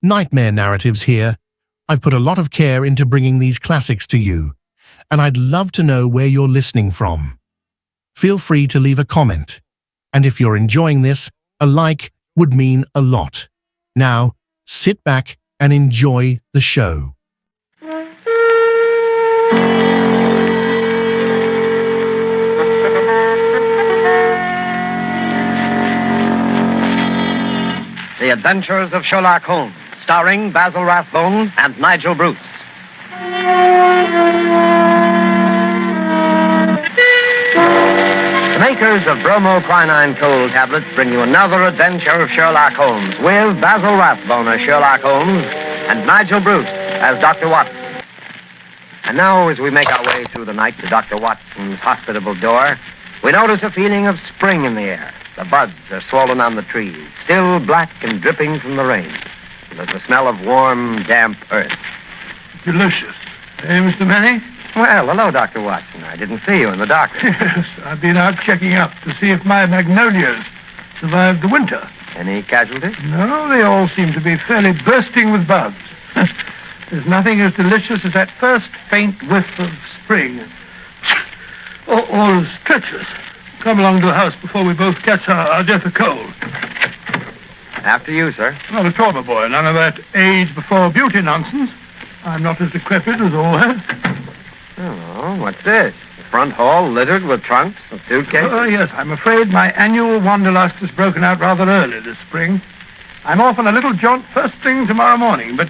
Nightmare narratives here. I've put a lot of care into bringing these classics to you, and I'd love to know where you're listening from. Feel free to leave a comment, and if you're enjoying this, a like would mean a lot. Now, sit back and enjoy the show. The Adventures of Sherlock Holmes, starring Basil Rathbone and Nigel Bruce. The makers of bromoquinine cold tablets bring you another adventure of Sherlock Holmes with Basil Rathbone as Sherlock Holmes and Nigel Bruce as Dr. Watson. And now, as we make our way through the night to Dr. Watson's hospitable door, we notice a feeling of spring in the air. The buds are swollen on the trees, still black and dripping from the rain. There's the smell of warm, damp earth. Delicious. Hey, Mr. Manning? Well, hello, Dr. Watson. I didn't see you in the darkness. Yes, I've been out checking up to see if my magnolias survived the winter. Any casualties? No, they all seem to be fairly bursting with buds. There's nothing as delicious as that first faint whiff of spring. All is treacherous. Come along to the house before we both catch our death of cold. After you, sir. Not at all, my boy. None of that age before beauty nonsense. I'm not as decrepit as all that. Oh, what's this? The front hall littered with trunks and suitcases? Oh, yes. I'm afraid my annual wanderlust has broken out rather early this spring. I'm off on a little jaunt first thing tomorrow morning, but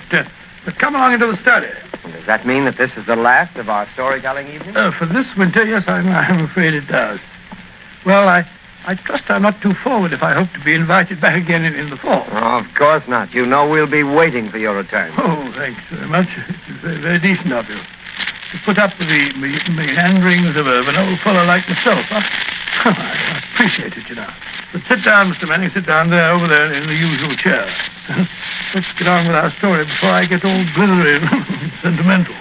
come along into the study. Does that mean that this is the last of our storytelling evening? For this winter, yes, I'm afraid it does. Well, I trust I'm not too forward if I hope to be invited back again in the fall. Oh, of course not. You know we'll be waiting for your return. Oh, thanks very much. It's very, very decent of you to put up with the meanderings of an old fellow like myself. I appreciate it, you know. But sit down, Mr. Manning. Sit down there, over there, in the usual chair. Let's get on with our story before I get all glittery and sentimental.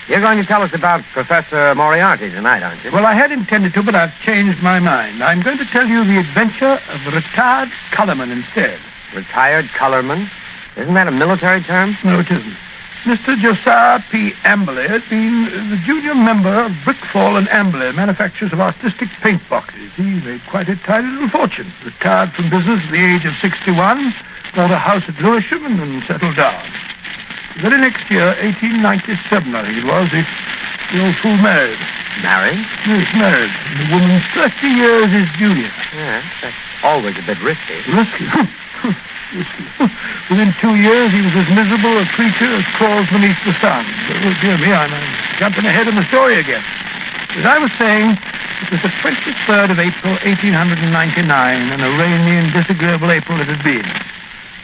You're going to tell us about Professor Moriarty tonight, aren't you? Well, I had intended to, but I've changed my mind. I'm going to tell you the adventure of retired Colourman instead. Retired Colourman? Isn't that a military term? No, it isn't. Mr. Josiah P. Amberley had been the junior member of Brickfall and Amberley, manufacturers of artistic paint boxes. He made quite a tidy little fortune. Retired from business at the age of 61, bought a house at Lewisham, and then settled down. The very next year, 1897, I think it was, the old fool married. Married? Yes, married. The woman 30 years his junior. Yes, that's always a bit risky. Risky? Risky. Within 2 years, he was as miserable a creature as crawls beneath the sun. Oh, dear me, I'm jumping ahead of the story again. As I was saying, it was the 23rd of April, 1899, and a rainy and disagreeable April it had been.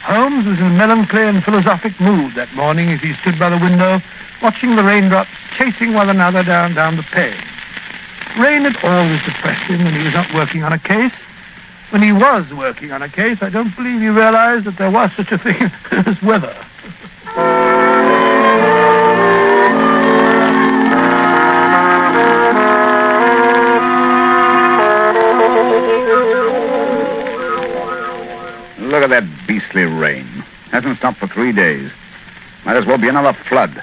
Holmes was in a melancholy and philosophic mood that morning as he stood by the window, watching the raindrops chasing one another down the pane. Rain had always depressed him when he was not working on a case. When he was working on a case, I don't believe he realized that there was such a thing as weather. Look at that beastly rain. Hasn't stopped for 3 days. Might as well be another flood.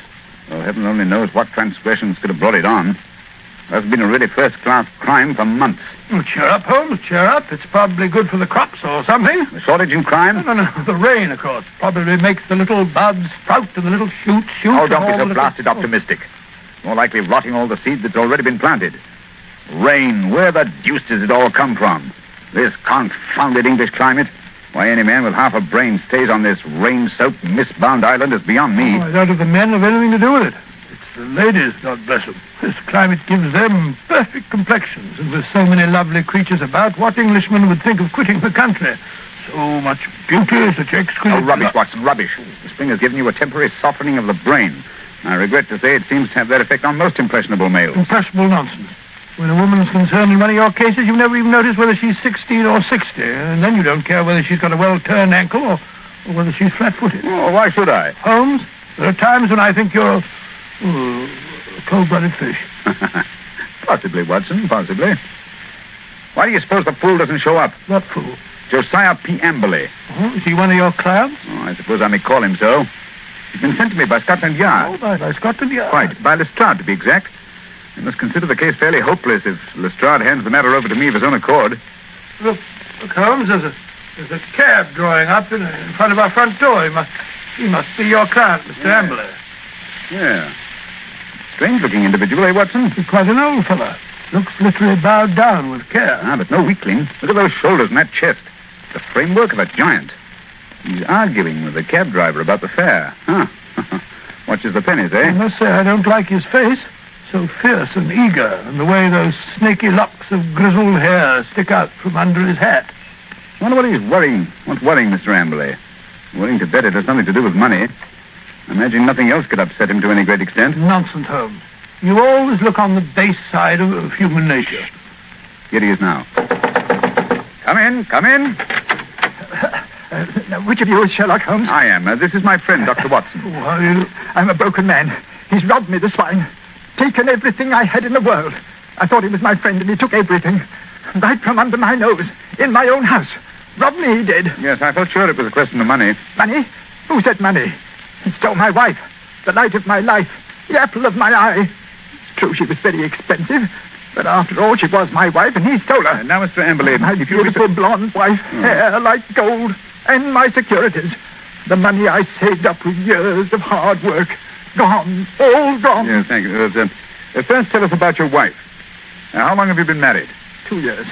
Well, heaven only knows what transgressions could have brought it on. That's been a really first-class crime for months. Oh, cheer up, Holmes, cheer up. It's probably good for the crops or something. The shortage in crime? No. The rain, of course, probably makes the little buds sprout and the little shoots shoot. Oh, don't be so blasted optimistic. More likely rotting all the seed that's already been planted. Rain, where the deuce does it all come from? This confounded English climate? Why any man with half a brain stays on this rain-soaked, mist-bound island is beyond me. Oh, I doubt if the men have anything to do with it. It's the ladies, God bless them. This climate gives them perfect complexions, and with so many lovely creatures about, what Englishman would think of quitting the country? So much beauty, such exquisite... Oh, rubbish, Watson, rubbish. The spring has given you a temporary softening of the brain. I regret to say it seems to have that effect on most impressionable males. Impressionable nonsense. When a woman's concerned in one of your cases, you never even notice whether she's 16 or 60, and then you don't care whether she's got a well-turned ankle or whether she's flat-footed. Oh, why should I? Holmes, there are times when I think you're a cold-blooded fish. Possibly, Watson, possibly. Why do you suppose the fool doesn't show up? What fool? Josiah P. Amberley. Oh, is he one of your clients? Oh, I suppose I may call him so. He's been sent to me by Scotland Yard. Oh, by Scotland Yard. Quite. By Lestrade, to be exact. I must consider the case fairly hopeless if Lestrade hands the matter over to me of his own accord. Look, Holmes, there's a cab drawing up in front of our front door. He must be your client, Mr. Amberley. Yeah. Strange-looking individual, eh, Watson? He's quite an old fellow. Looks literally bowed down with care. Ah, but no weakling. Look at those shoulders and that chest. The framework of a giant. He's arguing with the cab driver about the fare. Huh. Watches the pennies, eh? I must say I don't like his face. So fierce and eager, and the way those snaky locks of grizzled hair stick out from under his hat. I wonder what he's worrying. What's worrying Mr. Amberley? Willing to bet it has something to do with money. I imagine nothing else could upset him to any great extent. Nonsense, Holmes. You always look on the base side of human nature. Here he is now. Come in, come in. Now, which of you is Sherlock Holmes? I am. This is my friend, Dr. Watson. Who are you? I'm a broken man. He's robbed me, the swine. Taken everything I had in the world. I thought he was my friend, and he took everything. Right from under my nose, in my own house. Robbed me, he did. Yes, I felt sure it was a question of money. Money? Who said money? He stole my wife, the light of my life, the apple of my eye. It's true she was very expensive, but after all, she was my wife, and he stole her. Now, Mr. Amberley, My beautiful blonde wife, hair like gold, and my securities. The money I saved up with years of hard work. Gone, all gone. Yes, thank you. First, tell us about your wife. How long have you been married? 2 years.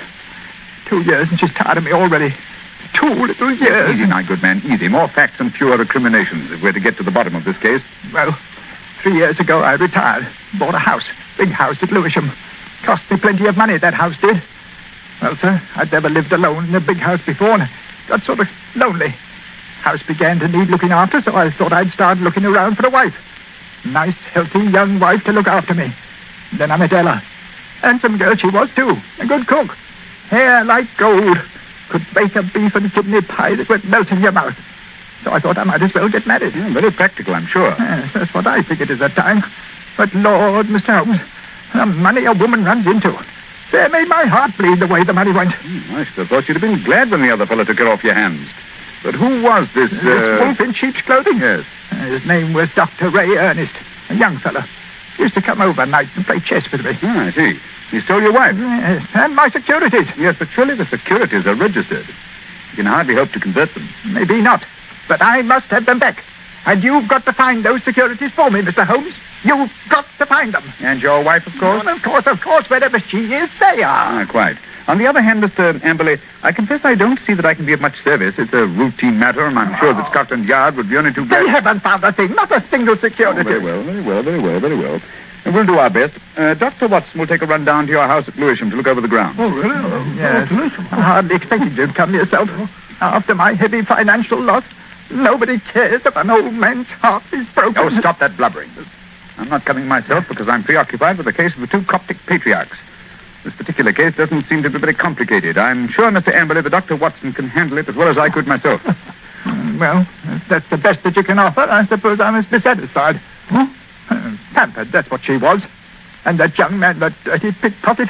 2 years, and she's tired of me already. 2 little years. Easy now, good man, easy. More facts and fewer recriminations if we're to get to the bottom of this case. Well, 3 years ago I retired. Bought a house. Big house at Lewisham. Cost me plenty of money, that house did. Well, sir, I'd never lived alone in a big house before, and got sort of lonely. House began to need looking after, so I thought I'd start looking around for a wife. Nice, healthy, young wife to look after me. Then I met Ella. Handsome girl she was, too. A good cook. Hair like gold. Could bake a beef and kidney pie that would melt in your mouth. So I thought I might as well get married. Yeah, very practical, I'm sure. Yes, that's what I figured at that time. But, Lord, Mr. Holmes, the money a woman runs into. They made my heart bleed the way the money went. I should have thought you'd have been glad when the other fellow took it off your hands. But who was this, This wolf in sheep's clothing? Yes. His name was Dr. Ray Ernest, a young fellow. Used to come over night and play chess with me. I see. He stole your wife. Yes, and my securities. Yes, but surely the securities are registered. You can hardly hope to convert them. Maybe not, but I must have them back. And you've got to find those securities for me, Mr. Holmes. You've got to find them. And your wife, of course? Well, of course, wherever she is, they are. Quite. On the other hand, Mr. Amberley, I confess I don't see that I can be of much service. It's a routine matter, and I'm sure that Scotland Yard would be only too glad... They haven't found a thing, not a single security. Very well. And we'll do our best. Dr. Watson will take a run down to your house at Lewisham to look over the grounds. Oh, really? Yes. I hardly expected you to come yourself. After my heavy financial loss, nobody cares if an old man's heart is broken. Oh, stop that blubbering. I'm not coming myself because I'm preoccupied with the case of the 2 Coptic patriarchs. This particular case doesn't seem to be very complicated. I'm sure, Mr. Amberley, that Dr. Watson can handle it as well as I could myself. Well, if that's the best that you can offer, I suppose I must be satisfied. Pampered, that's what she was. And that young man, that dirty pickpocket,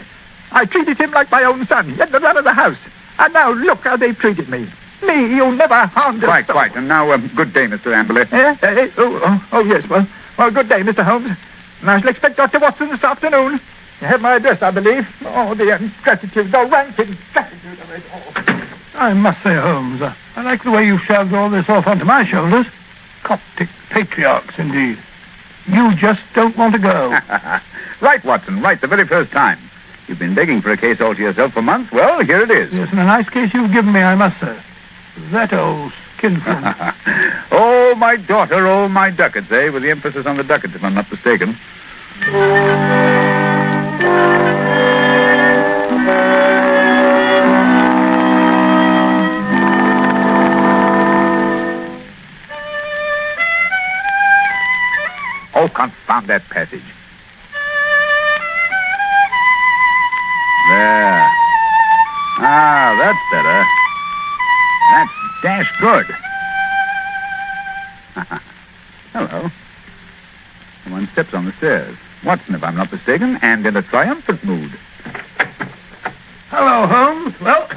I treated him like my own son. He had the run of the house. And now look how they've treated me. Me, you never harmed a soul. Quite. And now, good day, Mr. Amberley. Yes. Well, good day, Mr. Holmes. And I shall expect Dr. Watson this afternoon. You have my address, I believe. Oh, the ingratitude, the rank ingratitude of it all. I must say, Holmes, I like the way you shoved all this off onto my shoulders. Coptic patriarchs, indeed. You just don't want to go. Right, Watson, right, the very first time. You've been begging for a case all to yourself for months. Well, here it is. Yes, and a nice case you've given me, I must say. That old skinflint. Oh, my daughter, oh, my ducats, eh? With the emphasis on the ducats, if I'm not mistaken. Oh, confound that passage. There. Ah, that's better. That's dash good. Hello. Someone steps on the stairs. Watson, if I'm not mistaken, and in a triumphant mood. Hello, Holmes. Well,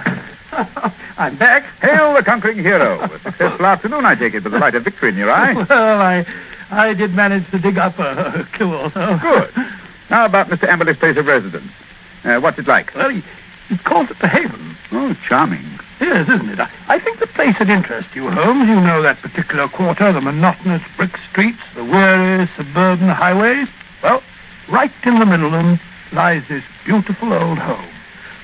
I'm back. Hail the conquering hero. A successful afternoon, I take it, with the light of victory in your eye. Well, I did manage to dig up a clue. Good. How about Mr. Amberley's place of residence? What's it like? Well, he calls it the Haven. Oh, charming. Yes, isn't it? I think the place would interest you, Holmes. You know that particular quarter, the monotonous brick streets, the weary suburban highways. Well, right in the middle of them lies this beautiful old home,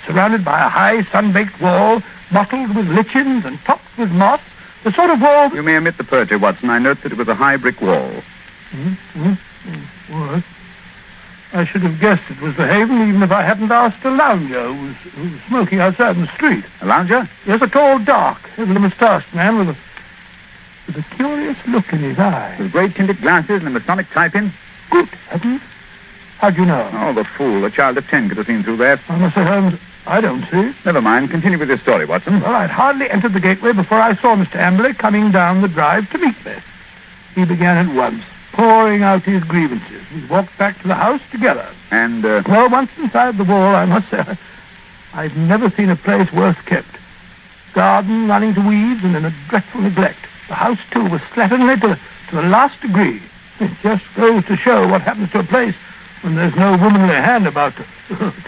surrounded by a high sun-baked wall, mottled with lichens and topped with moss, the sort of wall... You may omit the poetry, Watson. I note that it was a high brick wall. What? I should have guessed it was the Haven, even if I hadn't asked a lounger who was smoking outside in the street. A lounger? Yes, a tall, dark, heavily-moustached man with a curious look in his eye. With great tinted glasses and a Masonic type-in? Good heavens. How'd you know? Oh, the fool. A child of 10 could have seen through that. I must say, Holmes, I don't see. Never mind. Continue with your story, Watson. Well, I'd hardly entered the gateway before I saw Mr. Amberley coming down the drive to meet me. He began at once, pouring out his grievances. We walked back to the house together. And, Well, once inside the wall, I must say, I've never seen a place worse kept. Garden running to weeds and in a dreadful neglect. The house, too, was slatternly to the last degree. It just goes to show what happens to a place when there's no womanly hand about to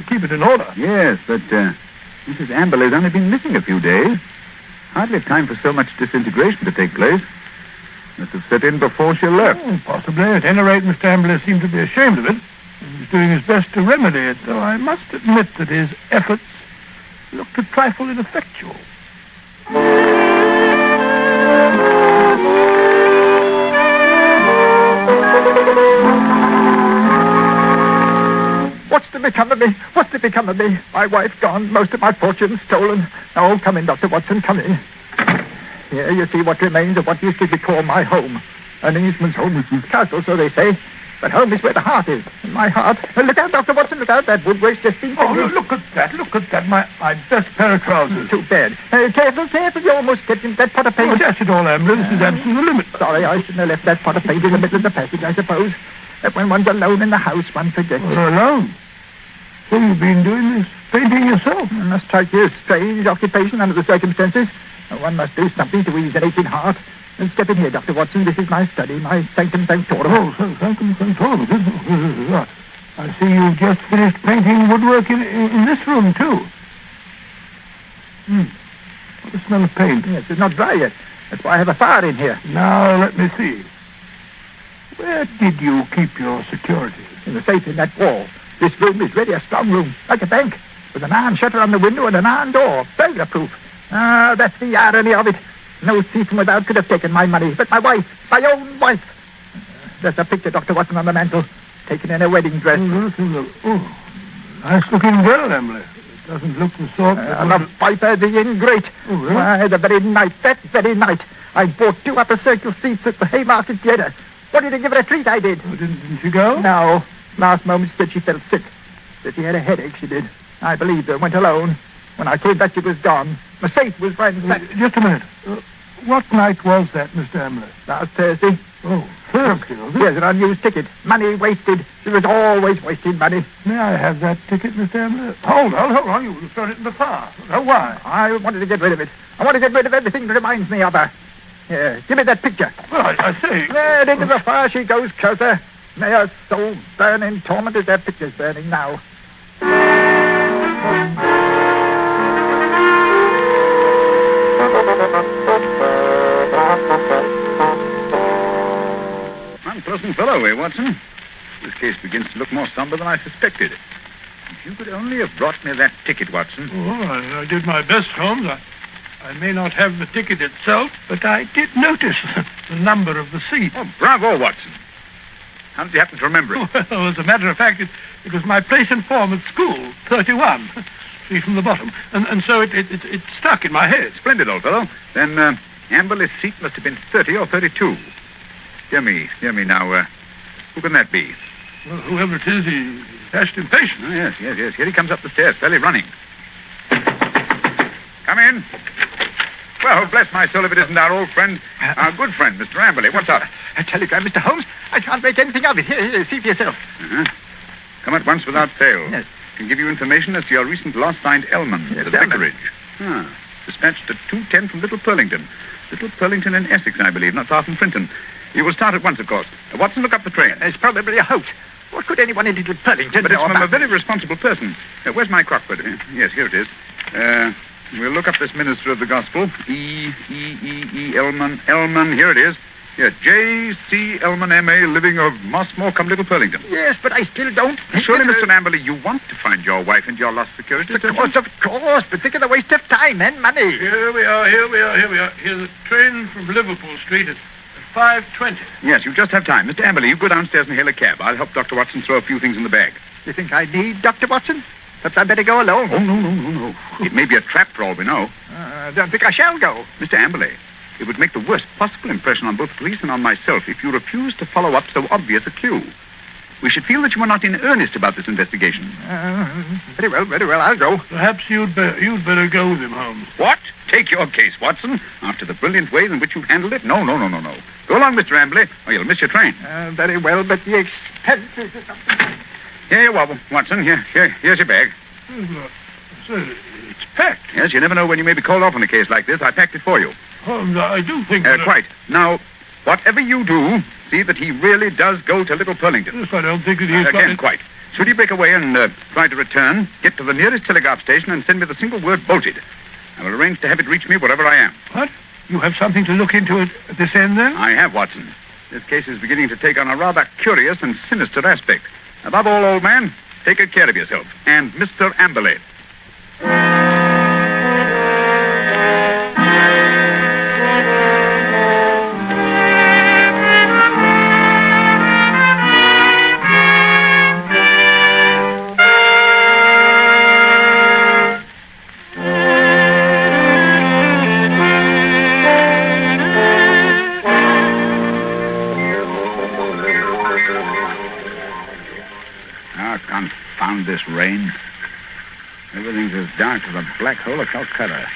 keep it in order. Yes, but, Mrs. Amberley's only been missing a few days. Hardly time for so much disintegration to take place. Must have set in before she left. Oh, possibly. At any rate, Mr. Amberley seemed to be ashamed of it. He was doing his best to remedy it, though I must admit that his efforts looked a trifle ineffectual. What's to become of me? What's to become of me? My wife gone, most of my fortune stolen. Oh, come in, Dr. Watson, come in. Here you see what remains of what used to be called my home. An Englishman's home is his castle, so they say. But home is where the heart is. And my heart... look out, Dr. Watson, look out. That woodwork's just been... Oh, look at that, my best pair of trousers. Too bad. Careful, you almost stepped into that pot of paint. Oh, dash it all, Amberley, this is absolutely the limit. Sorry, I shouldn't have left that pot of paint in the middle of the passage, I suppose. That when one's alone in the house, one forgets. Well, alone? So you've been doing this painting yourself? It must strike you a strange occupation under the circumstances. One must do something to ease an aching heart. And step in here, Dr. Watson. This is my study, my sanctum sanctorum. Oh, sanctum sanctorum. I see you've just finished painting woodwork in this room, too. What a smell of paint. Yes, it's not dry yet. That's why I have a fire in here. Now, let me see. Where did you keep your securities? In the safe in that wall. This room is really a strong room, like a bank, with an iron shutter on the window and an iron door, burglar-proof. Ah, that's the irony of it. No thief from without could have taken my money, but my wife, my own wife. There's a picture, Dr. Watson, on the mantel, taken in a wedding dress. Oh, nice-looking girl, Emily. It doesn't look the sort... the viper, the ingrate. Oh, really? Why, that very night, I bought 2 upper circle seats at the Haymarket Theatre. Wanted to give her a treat, I did. Oh, didn't she go? No. Last moment she said she felt sick. That she had a headache, she did. I believed her, went alone. When I came back, she was gone. The safe was ransacked. Just a minute. What night was that, Mr. Emily? Last Thursday. Oh, Thursday, was it? Yes, an unused ticket. Money wasted. She was always wasting money. May I have that ticket, Mr. Emily? Hold on. You would have thrown it in the fire. Oh, why? I wanted to get rid of it. I want to get rid of everything that reminds me of her. Here, give me that picture. Well, I say... There, into the fire she goes, closer. May her soul burn in torment as that picture's burning now. Unpleasant fellow, eh, Watson? This case begins to look more somber than I suspected. If you could only have brought me that ticket, Watson. Oh, I did my best, Holmes. I may not have the ticket itself, but I did notice the number of the seat. Oh, bravo, Watson. How did you happen to remember it? Well, as a matter of fact, it was my place in form at school, 31. See from the bottom. And so it stuck in my head. Splendid, old fellow. Then Amberley's seat must have been 30 or 32. Dear me now. Who can that be? Well, whoever it is, he's dashed impatient. Oh, yes. Here he comes up the stairs, fairly running. Come in. Well, bless my soul if it isn't our old friend, our good friend, Mr. Amberley. What's up? A telegram, Mr. Holmes. I can't make anything of it. Here, see for yourself. Uh-huh. Come at once without fail. Yes. Can give you information as to your recent loss signed Elman, Yes, the Elman. vicarage. dispatched at 2:10 from Little Purlington. Little Purlington in Essex, I believe, not far from Frinton. You will start at once, of course. Watson, look up the train. It's probably a hoax. What could anyone in Little Purlington But it's know from a about? very responsible person. Where's my crockford? Yes, here it is. We'll look up this minister of the gospel. Elman. Here it is. Yeah, J.C. Elman, M.A., living of Mossmore, come Little Purlington. Yes, but I still don't... Surely, Mr. Amberley, you want to find your wife and your lost security. Of course, but think of the waste of time and money. Here we are. Here's a train from Liverpool Street at 5:20. Yes, you just have time. Mr. Amberley, you go downstairs and hail a cab. I'll help Dr. Watson throw a few things in the bag. You think I need Dr. Watson? Perhaps I'd better go alone. Oh, no. It may be a trap for all we know. I don't think I shall go. Mr. Amberley, it would make the worst possible impression on both police and on myself if you refused to follow up so obvious a clue. We should feel that you are not in earnest about this investigation. Very well, I'll go. Perhaps you'd better go with him, Holmes. What? Take your case, Watson. After the brilliant way in which you've handled it? No. Go along, Mr. Amberley, or you'll miss your train. Very well, but the expenses or something. Here you are, Watson. Here's your bag. Look, sir, it's packed. Yes, you never know when you may be called off on a case like this. I packed it for you. Holmes, I do think that... Quite. Now, whatever you do, see that he really does go to Little Purlington. Yes, I don't think that he's got Again, it. quite. Should he break away and try to return, get to the nearest telegraph station and send me the single word bolted. I will arrange to have it reach me wherever I am. What? You have something to look into at this end, then? I have, Watson. This case is beginning to take on a rather curious and sinister aspect. Above all, old man, take good care of yourself. And Mr. Amberley. Confound this rain. Everything's as dark as a black hole of Calcutta.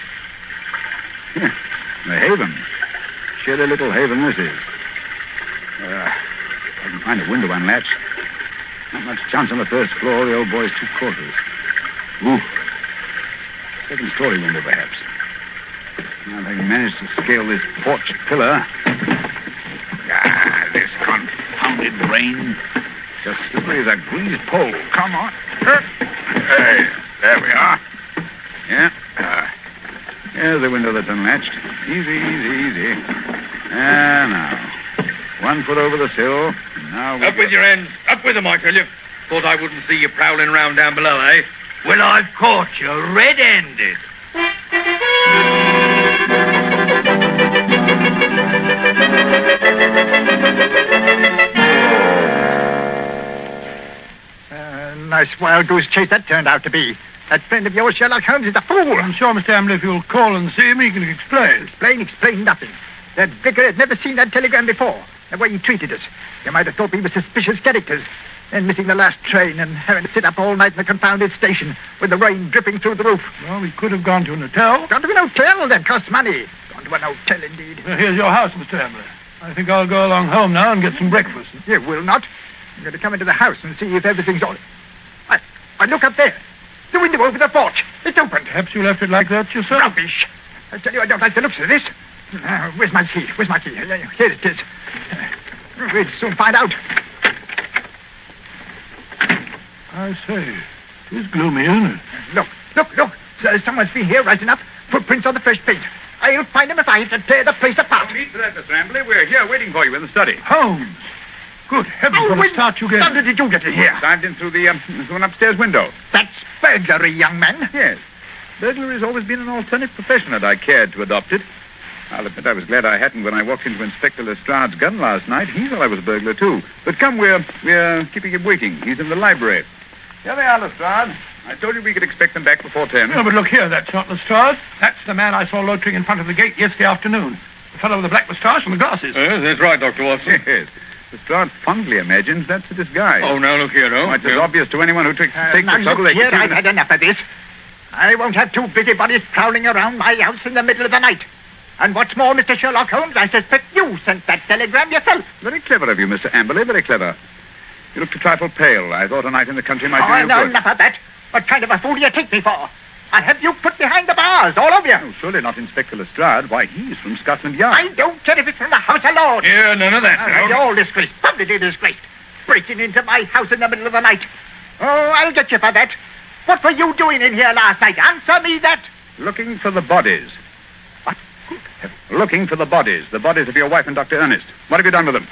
Yeah, the haven. Chilly little haven this is. I can find a window unlatched. Not much chance on the first floor. The old boy's 2 quarters. Ooh. Second story window, perhaps. Now, if I can manage to scale this porch pillar. This confounded rain. Just slippery as a greased pole. Come on. Hey, there we are. Yeah. Here's the window that's unlatched. Easy. Now. 1 foot over the sill. Now Up with your hands. Up with them, I tell you. Thought I wouldn't see you prowling around down below, eh? Well, I've caught you red-handed. Nice wild goose chase that turned out to be. That friend of yours, Sherlock Holmes, is a fool. I'm sure, Mr. Amberley, if you'll call and see him, he can explain. Explain nothing. That vicar had never seen that telegram before. The way he treated us. You might have thought we were suspicious characters. Then missing the last train and having to sit up all night in the confounded station with the rain dripping through the roof. Well, we could have gone to an hotel. Gone to an hotel? That costs money. Gone to an hotel, indeed. Well, here's your house, Mr. Amberley. I think I'll go along home now and get some breakfast. You will not. I'm going to come into the house and see if everything's all... Why, look up there. The window over the porch. It's open. Perhaps you left it like that yourself? Rubbish. I tell you, I don't like the looks of this. Where's my key? Here it is. We'll soon find out. I say, it is gloomy, isn't it? Look. Someone's been here right enough. Footprints on the fresh paint. I'll find them if I have to tear the place apart. No need for that, Mr. Amberley. We're here waiting for you in the study. Holmes! Good heavens, what a start you get. How did you get in here? Dived in through an upstairs window. That's burglary, young man. Yes. Burglary has always been an alternate profession had I cared to adopt it. I'll admit I was glad I hadn't when I walked into Inspector Lestrade's gun last night. He thought I was a burglar, too. But come, we're keeping him waiting. He's in the library. Here they are, Lestrade. I told you we could expect them back before 10. No, but look here, that's not Lestrade. That's the man I saw loitering in front of the gate yesterday afternoon. The fellow with the black moustache and the glasses. That's right, Dr. Watson. Yes. Lestrade fondly imagines that's a disguise. Oh, now look here, no. It's as obvious to anyone who takes the trouble. Look here, I've had enough of this. I won't have 2 busybodies prowling around my house in the middle of the night. And what's more, Mr. Sherlock Holmes, I suspect you sent that telegram yourself. Very clever of you, Mr. Amberley, very clever. You looked a trifle pale. I thought a night in the country might do you no, good. enough of that. What kind of a fool do you take me for? I'll have you put behind the bars, all of you. Oh, surely not Inspector Lestrade. Why, he's from Scotland Yard. I don't care if it's from the House of Lords. Yeah, none of that. You're all disgraced, publicly disgraced. Breaking into my house in the middle of the night. Oh, I'll get you for that. What were you doing in here last night? Answer me that. Looking for the bodies. What? Looking for the bodies of your wife and Dr. Ernest. What have you done with them?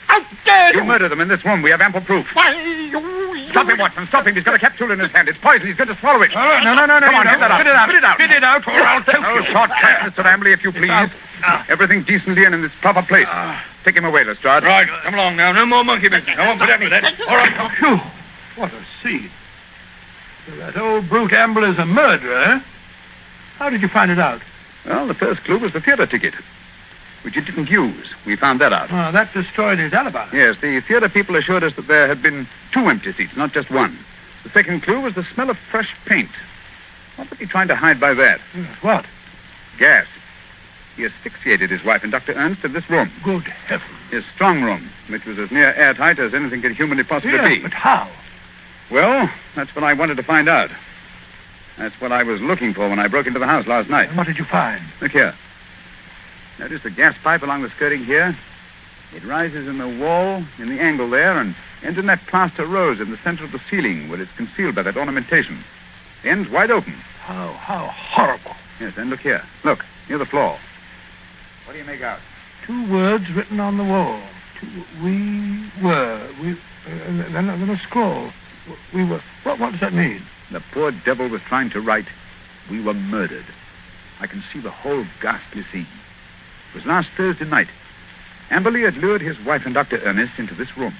How dare you? You murdered them in this room. We have ample proof. Why, you... Stop him, Watson. Stop him. He's got a capsule in his hand. It's poison. He's going to swallow it. No. Come on, get that out. Spit it out. Spit it out. Spit it out, or I'll choke No you. shortcut, Mr. Ambley, if you please. Everything decently and in its proper place. Take him away, Lestrade. Right, come along now. No more monkey business. I won't put up with that. All right, come. Phew! What a scene. So that old brute Amble is a murderer, eh? How did you find it out? Well, the first clue was the theater ticket, which he didn't use. We found that out. Oh, that destroyed his alibi. Yes, the theater people assured us that there had been 2 empty seats, not just one. The second clue was the smell of fresh paint. What was he trying to hide by that? Yes, what? Gas. He asphyxiated his wife and Dr. Ernst in this room, Good heavens. his strong room, which was as near airtight as anything could humanly possibly Yes, be. but how? Well, that's what I wanted to find out. That's what I was looking for when I broke into the house last night. And what did you find? Look here. Notice the gas pipe along the skirting here? It rises in the wall, in the angle there, and ends in that plaster rose in the center of the ceiling where it's concealed by that ornamentation. The end's wide open. How horrible. Yes, and look here. Look, near the floor. What do you make out? 2 words written on the wall. Then a scroll. We were. What does that mean? The poor devil was trying to write, "We were murdered." I can see the whole ghastly scene. It was last Thursday night. Amberley had lured his wife and Dr. Ernest into this room.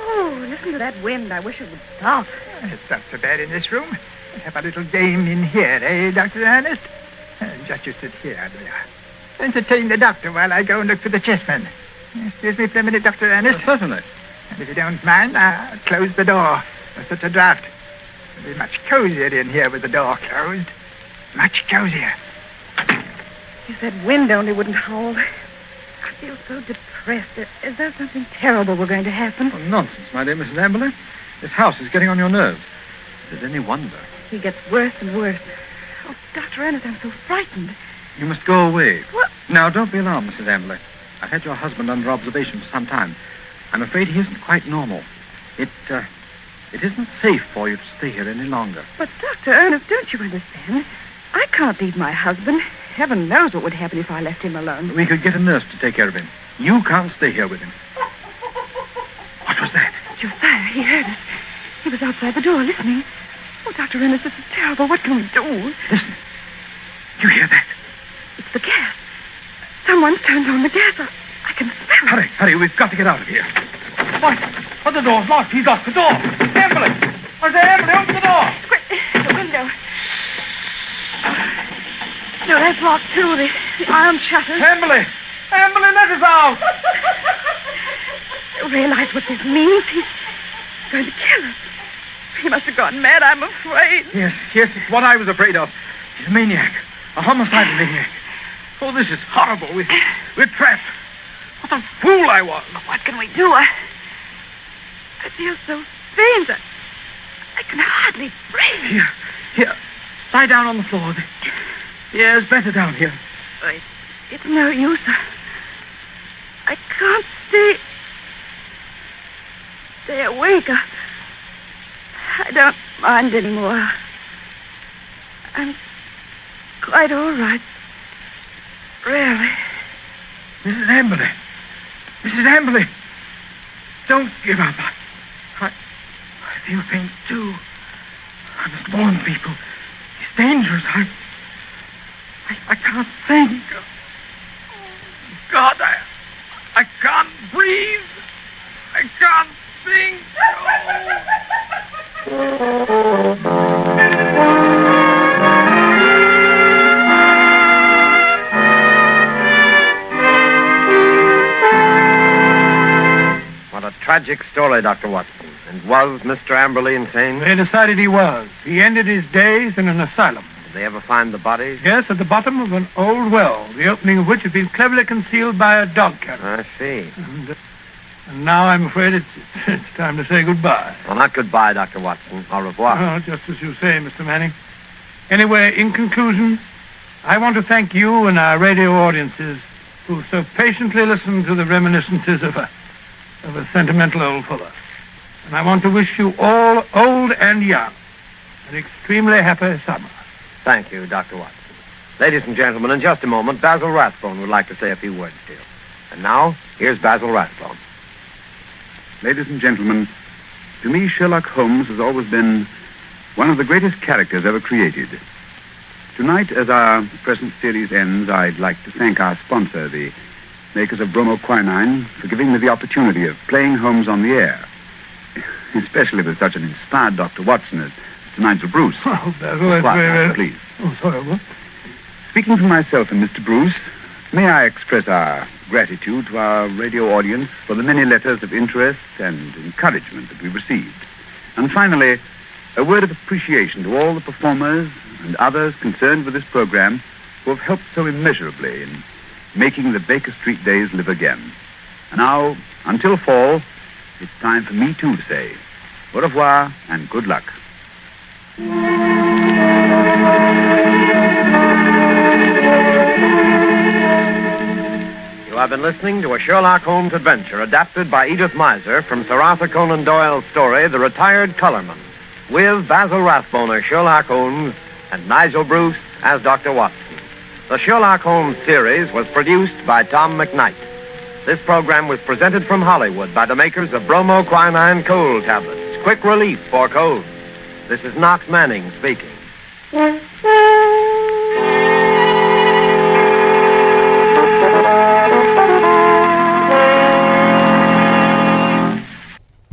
Oh, listen to that wind. I wish it would stop. It's not so bad in this room. Have a little game in here, eh, Dr. Ernest? Just you sit here, do you? Entertain the doctor while I go and look for the chessmen. Excuse me for a minute, Dr. Ernest. Certainly. And if you don't mind, I'll close the door. There's such a draft. It'll be much cozier in here with the door closed. Much cozier. If that wind only wouldn't howl. I feel so depressed. Is there something terrible we're going to happen? Oh, nonsense, my dear Mrs. Amberley. This house is getting on your nerves. Is it any wonder? He gets worse and worse. Oh, Dr. Ernest, I'm so frightened. You must go away. What? Now, don't be alarmed, Mrs. Amberley. I've had your husband under observation for some time. I'm afraid he isn't quite normal. It isn't safe for you to stay here any longer. But, Dr. Ernest, don't you understand? I can't leave my husband. Heaven knows what would happen if I left him alone. We could get a nurse to take care of him. You can't stay here with him. What was that? Josiah, he heard us. He was outside the door listening. Oh, Dr. Ernest, this is terrible. What can we do? Listen. You hear that? It's the gas. Someone's turned on the gas. I can smell it. Hurry. We've got to get out of here. What? The door's locked. He's locked the door. Amberley! I say, Amberley, open the door! Quick, the window. No, that's locked, too. The iron shutters. Amberley! Amberley, let us out! You realize what this means? He's going to kill us. He must have gone mad, I'm afraid. Yes, it's what I was afraid of. He's a maniac. A homicidal maniac. Oh, this is horrible. We're trapped. What a fool I was. What can we do? I feel so faint. I can hardly breathe. Here. Lie down on the floor. The air's better down here. It's no use. I can't stay awake. I don't mind anymore. I'm quite all right. Really. Mrs. Amberley. Don't give up. I feel faint, too. I must warn people. It's dangerous. I can't think. God, I can't breathe. I can't think. What a tragic story, Dr. Watson. And was Mr. Amberley insane? They decided he was. He ended his days in an asylum. Did they ever find the bodies? Yes, at the bottom of an old well, the opening of which had been cleverly concealed by a dog kennel. I see. And now I'm afraid it's time to say goodbye. Well, not goodbye, Dr. Watson. Au revoir. Oh, just as you say, Mr. Manning. Anyway, in conclusion, I want to thank you and our radio audiences who so patiently listened to the reminiscences of a sentimental old fellow. And I want to wish you all, old and young, an extremely happy summer. Thank you, Dr. Watson. Ladies and gentlemen, in just a moment, Basil Rathbone would like to say a few words to you. And now, here's Basil Rathbone. Ladies and gentlemen, to me, Sherlock Holmes has always been one of the greatest characters ever created. Tonight, as our present series ends, I'd like to thank our sponsor, the makers of bromoquinine, for giving me the opportunity of playing Holmes on the air, especially with such an inspired Dr. Watson as Mr. Nigel Bruce. Oh, Basil, that's very... Please. Oh, sorry, what? Speaking for myself and Mr. Bruce, may I express our gratitude to our radio audience for the many letters of interest and encouragement that we received. And finally, a word of appreciation to all the performers and others concerned with this program who have helped so immeasurably in making the Baker Street days live again. And now, until fall, it's time for me too to say au revoir and good luck. You have been listening to a Sherlock Holmes adventure adapted by Edith Meiser from Sir Arthur Conan Doyle's story, The Retired Colourman, with Basil Rathbone as Sherlock Holmes and Nigel Bruce as Dr. Watson. The Sherlock Holmes series was produced by Tom McKnight. This program was presented from Hollywood by the makers of bromoquinine cold tablets, quick relief for colds. This is Knox Manning speaking.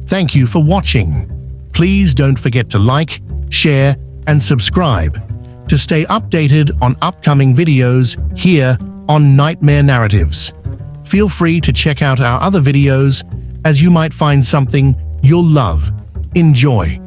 Thank you for watching. Please don't forget to like, share, and subscribe to stay updated on upcoming videos here on Nightmare Narratives. Feel free to check out our other videos as you might find something you'll love. Enjoy.